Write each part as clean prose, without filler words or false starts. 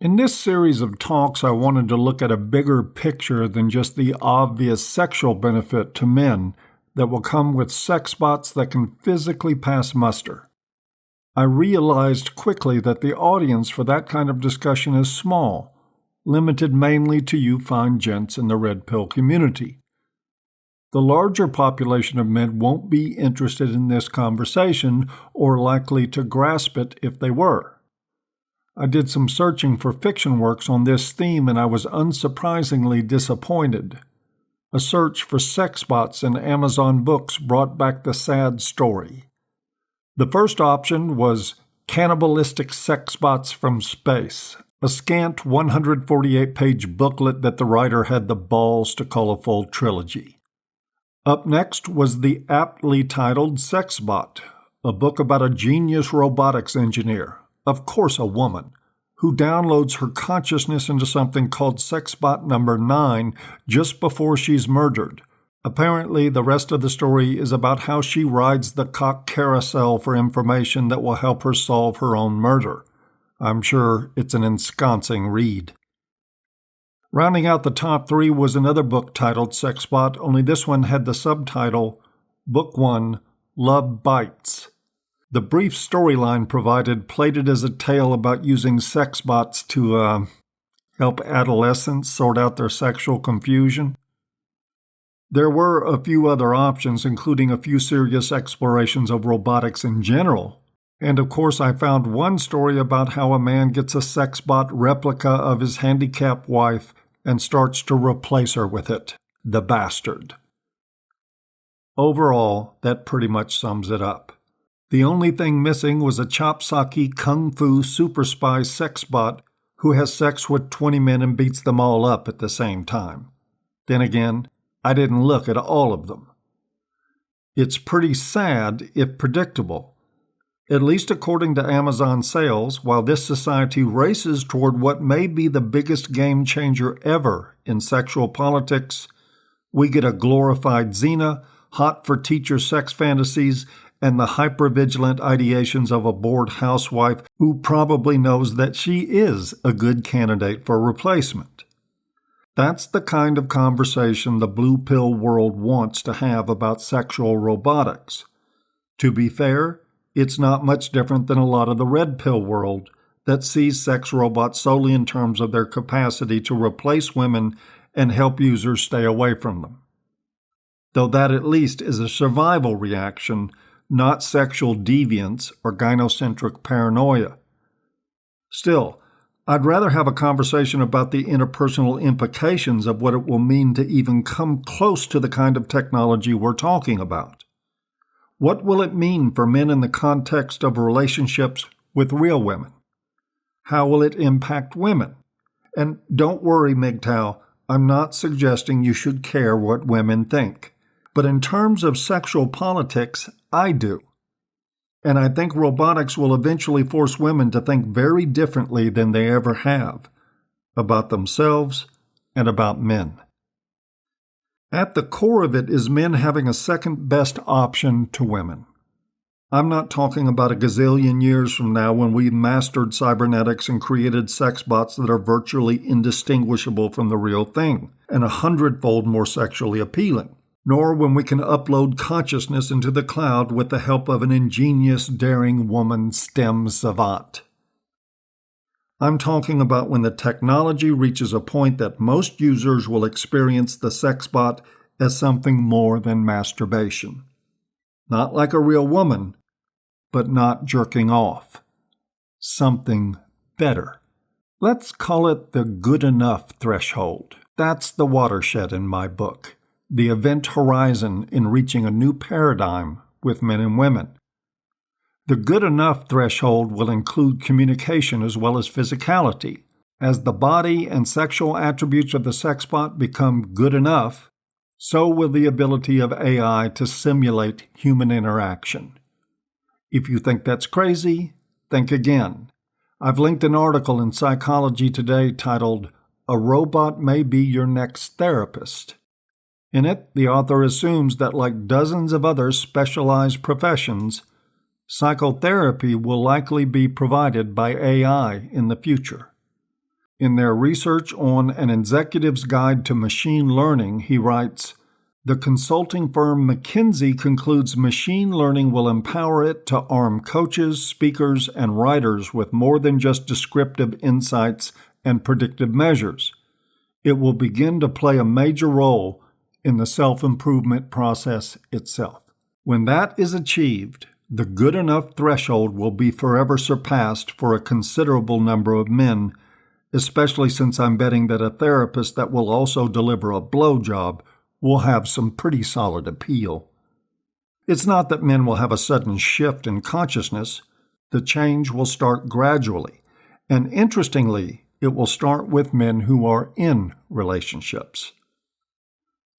In this series of talks, I wanted to look at a bigger picture than just the obvious sexual benefit to men that will come with sex bots that can physically pass muster. I realized quickly that the audience for that kind of discussion is small, limited mainly to you fine gents in the red pill community. The larger population of men won't be interested in this conversation or likely to grasp it if they were. I did some searching for fiction works on this theme and I was unsurprisingly disappointed. A search for sex bots in Amazon books brought back the sad story. The first option was Cannibalistic Sex Bots from Space, a scant 148-page booklet that the writer had the balls to call a full trilogy. Up next was the aptly titled Sex Bot, a book about a genius robotics engineer, of course a woman, who downloads her consciousness into something called Sexbot number 9 just before she's murdered. Apparently, the rest of the story is about how she rides the cock carousel for information that will help her solve her own murder. I'm sure it's an ensconcing read. Rounding out the top 3 was another book titled Sexbot, only this one had the subtitle, Book 1, Love Bites. The brief storyline provided played it as a tale about using sex bots to help adolescents sort out their sexual confusion. There were a few other options, including a few serious explorations of robotics in general. And of course, I found one story about how a man gets a sex bot replica of his handicapped wife and starts to replace her with it. The bastard. Overall, that pretty much sums it up. The only thing missing was a chopsocky kung fu super spy sex bot who has sex with 20 men and beats them all up at the same time. Then again, I didn't look at all of them. It's pretty sad if predictable. At least according to Amazon sales, while this society races toward what may be the biggest game changer ever in sexual politics, we get a glorified Xena, hot for teacher sex fantasies, and the hypervigilant ideations of a bored housewife who probably knows that she is a good candidate for replacement. That's the kind of conversation the blue pill world wants to have about sexual robotics. To be fair, it's not much different than a lot of the red pill world that sees sex robots solely in terms of their capacity to replace women and help users stay away from them. Though that at least is a survival reaction, not sexual deviance or gynocentric paranoia. Still, I'd rather have a conversation about the interpersonal implications of what it will mean to even come close to the kind of technology we're talking about. What will it mean for men in the context of relationships with real women? How will it impact women? And don't worry, MGTOW, I'm not suggesting you should care what women think. But in terms of sexual politics, I do. And I think robotics will eventually force women to think very differently than they ever have about themselves and about men. At the core of it is men having a second best option to women. I'm not talking about a gazillion years from now when we've mastered cybernetics and created sex bots that are virtually indistinguishable from the real thing and 100-fold more sexually appealing. Nor when we can upload consciousness into the cloud with the help of an ingenious, daring woman STEM savant. I'm talking about when the technology reaches a point that most users will experience the sex bot as something more than masturbation. Not like a real woman, but not jerking off. Something better. Let's call it the good enough threshold. That's the watershed in my book. The event horizon in reaching a new paradigm with men and women. The good enough threshold will include communication as well as physicality. As the body and sexual attributes of the sexbot become good enough, so will the ability of AI to simulate human interaction. If you think that's crazy, think again. I've linked an article in Psychology Today titled, "A Robot May Be Your Next Therapist." In it, the author assumes that like dozens of other specialized professions, psychotherapy will likely be provided by AI in the future. In their research on An Executive's Guide to Machine Learning, he writes, "The consulting firm McKinsey concludes machine learning will empower it to arm coaches, speakers, and writers with more than just descriptive insights and predictive measures. It will begin to play a major role in the self-improvement process itself. When that is achieved, the good enough threshold will be forever surpassed for a considerable number of men, especially since I'm betting that a therapist that will also deliver a blowjob will have some pretty solid appeal. It's not that men will have a sudden shift in consciousness. The change will start gradually, and interestingly, it will start with men who are in relationships.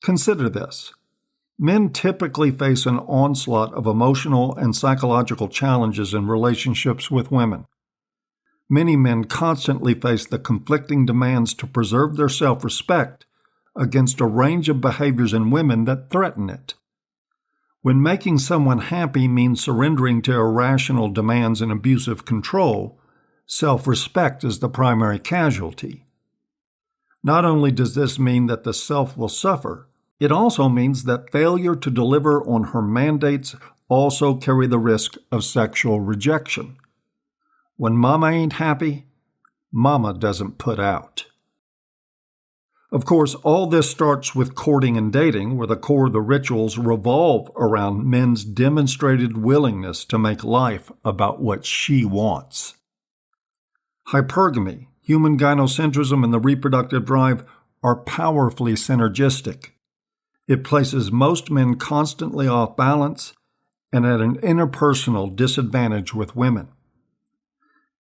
Consider this. Men typically face an onslaught of emotional and psychological challenges in relationships with women. Many men constantly face the conflicting demands to preserve their self-respect against a range of behaviors in women that threaten it. When making someone happy means surrendering to irrational demands and abusive control, self-respect is the primary casualty. Not only does this mean that the self will suffer, it also means that failure to deliver on her mandates also carry the risk of sexual rejection. When mama ain't happy, mama doesn't put out. Of course, all this starts with courting and dating, where the core of the rituals revolve around men's demonstrated willingness to make life about what she wants. Hypergamy, human gynocentrism, and the reproductive drive are powerfully synergistic. It places most men constantly off balance and at an interpersonal disadvantage with women.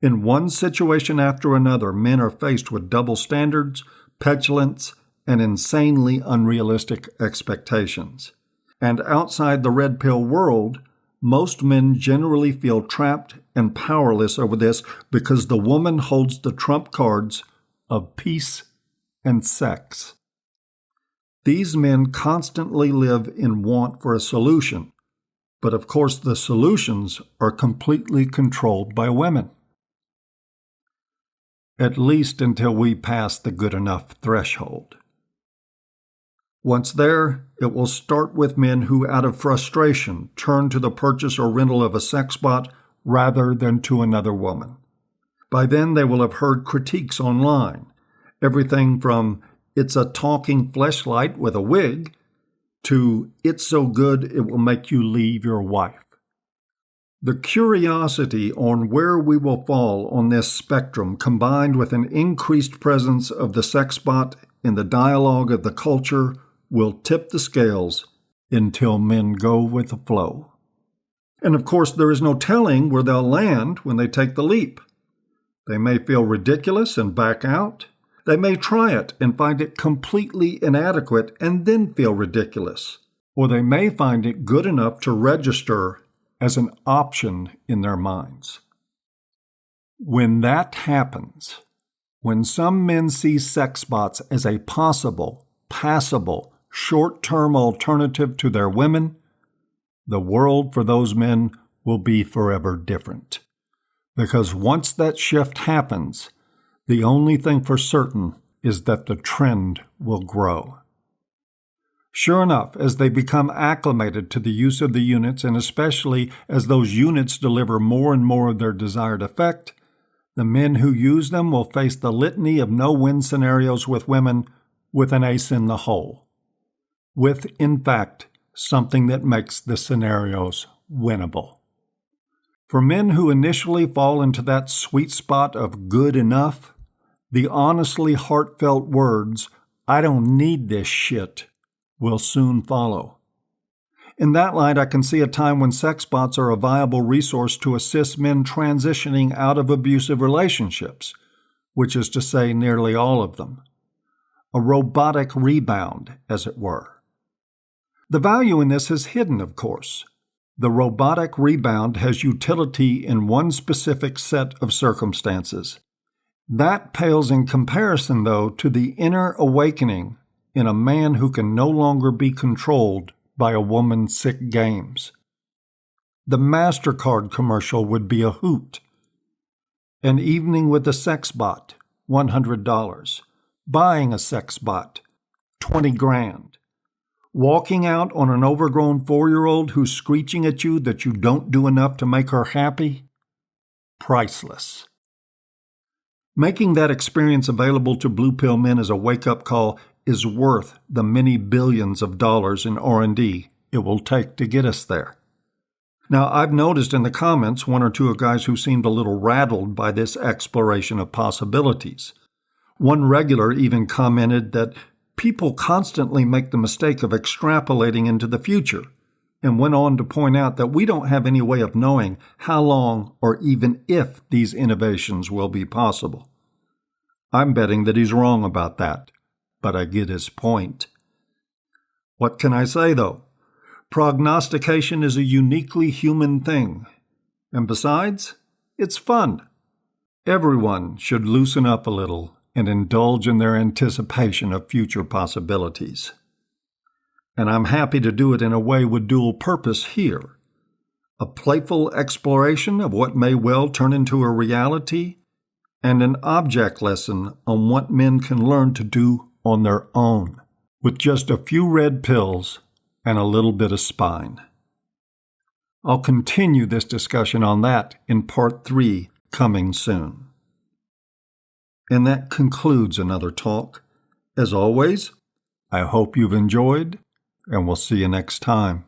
In one situation after another, men are faced with double standards, petulance, and insanely unrealistic expectations. And outside the red pill world, most men generally feel trapped and powerless over this because the woman holds the trump cards of peace and sex. These men constantly live in want for a solution, but of course the solutions are completely controlled by women. At least until we pass the good enough threshold. Once there, it will start with men who, out of frustration, turn to the purchase or rental of a sex bot rather than to another woman. By then, they will have heard critiques online, everything from "it's a talking fleshlight with a wig" to "it's so good it will make you leave your wife." The curiosity on where we will fall on this spectrum, combined with an increased presence of the sex bot in the dialogue of the culture, will tip the scales until men go with the flow. And of course, there is no telling where they'll land when they take the leap. They may feel ridiculous and back out. They may try it and find it completely inadequate and then feel ridiculous. Or they may find it good enough to register as an option in their minds. When that happens, when some men see sex bots as a possible, passable, short-term alternative to their women, the world for those men will be forever different. Because once that shift happens, the only thing for certain is that the trend will grow. Sure enough, as they become acclimated to the use of the units, and especially as those units deliver more and more of their desired effect, the men who use them will face the litany of no-win scenarios with women with an ace in the hole. With, in fact, something that makes the scenarios winnable. For men who initially fall into that sweet spot of good enough, the honestly heartfelt words, "I don't need this shit," will soon follow. In that light, I can see a time when sex bots are a viable resource to assist men transitioning out of abusive relationships, which is to say nearly all of them. A robotic rebound, as it were. The value in this is hidden, of course. The robotic rebound has utility in one specific set of circumstances. That pales in comparison, though, to the inner awakening in a man who can no longer be controlled by a woman's sick games. The MasterCard commercial would be a hoot. An evening with a sex bot $100. Buying a sex bot, 20 grand. Walking out on an overgrown 4-year-old who's screeching at you that you don't do enough to make her happy? Priceless. Making that experience available to blue pill men as a wake-up call is worth the many billions of dollars in R&D it will take to get us there. Now, I've noticed in the comments one or two of guys who seemed a little rattled by this exploration of possibilities. One regular even commented that people constantly make the mistake of extrapolating into the future, and went on to point out that we don't have any way of knowing how long or even if these innovations will be possible. I'm betting that he's wrong about that, but I get his point. What can I say, though? Prognostication is a uniquely human thing. And besides, it's fun. Everyone should loosen up a little and indulge in their anticipation of future possibilities. And I'm happy to do it in a way with dual purpose here. A playful exploration of what may well turn into a reality, and an object lesson on what men can learn to do on their own, with just a few red pills and a little bit of spine. I'll continue this discussion on that in Part 3, coming soon. And that concludes another talk. As always, I hope you've enjoyed, and we'll see you next time.